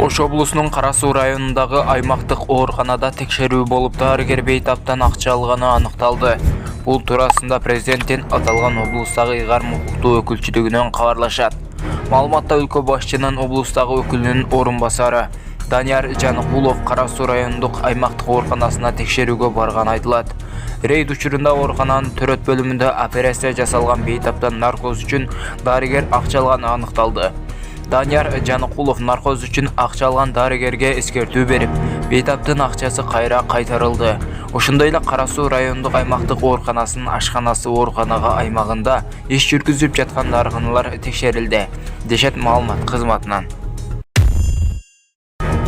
Ош облусунун Кара Суу районундагы аймактык ооруканада текшерүү болуп, дарыгер бейтаптан акча алганы аныкталды. Бул туурасында президенттин аталган облустагы ыйгарым укуктуу өкүлчүлүгүнөн кабарлашат. Маалыматта өлкө башчынын облустагы өкүлүнүн орун басары Данияр Жаныкулов Кара Суу райондук аймактык ооруканасына текшерүүгө барганы айтылат. Рейд учурунда оорукананын төрөт бөлүмүндө операция жасалган бейтаптан наркоз үчүн дарыгер акча алганы аныкталды. Данияр Жаныкулов наркоз үчүн акча алган дарыгерге эскертүү берип, бейтаптын акчасы кайра кайтарылды. Ошондой эле Кара Суу райондук аймактык ооруканасынын ашканасы ооруканага аймагында иш жүргүзүп жаткан дарыгыналар текшерилди, дешет маалымат кызматынан.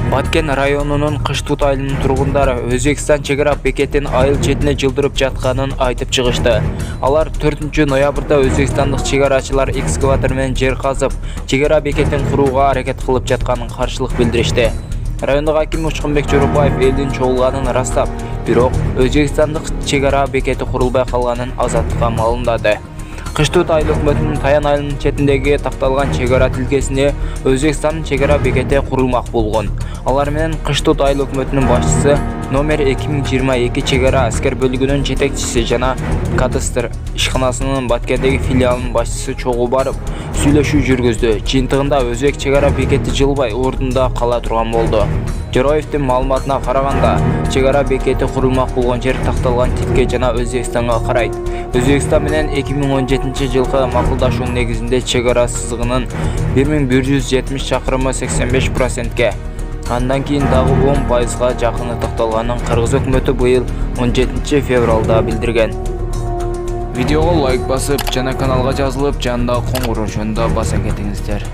Баткен районунун Кыштут айылынын тургундары Өзбекстан чек-ара бекетин айыл четине жылдырып жатканын айтып чыгышты. Алар 4 ноябрда өзбекстандык чек-арачылар экскаватор менен жер казып, чек-ара бекетин курууга аракет кылып жатканын каршылык билдиришти. Райондук аким Учкунбек Жоробаев элдин чогулганын ырастап, бирок Өзбекстандык чек-ара бекети курулбай калганын Азаттыкка маалымдады. Кыштут айыл өкмөтүнүн Таян айылынын четиндеги такталган чек-ара тилкесине Өзбекстандын чек-ара бекети курулмак болгон. Алар менен Кыштут айыл өкмөтүнүн башчысы номер 2022 чек-ара аскер бөлүгүнүн жетекчиси жана кадастр ишканасынын Баткендеги филиалынын башчысы чогуу барып, сүйлөшүү жүргүздү. Жыйынтыгында Өзбек чек-ара бекети жылбай ордунда кала турган болду. Жоробаевдин маалыматына караганда, чек-ара бекети курулмак болгон жер такталган тилке жана Өзбекстанга карайт. Өзбекстан менен 2017-жылкы макулдашуу негизинде чек-ара сызыгынын 1170 чакырымы 85%ке, андан кийин дагы 10%га жакыны такталганын Кыргыз өкмөтү быйыл 17 февралда билдирген. Видеого лайк басып жана каналга жазылып, жандагы коңгуроочуну да баса кетиңиздер.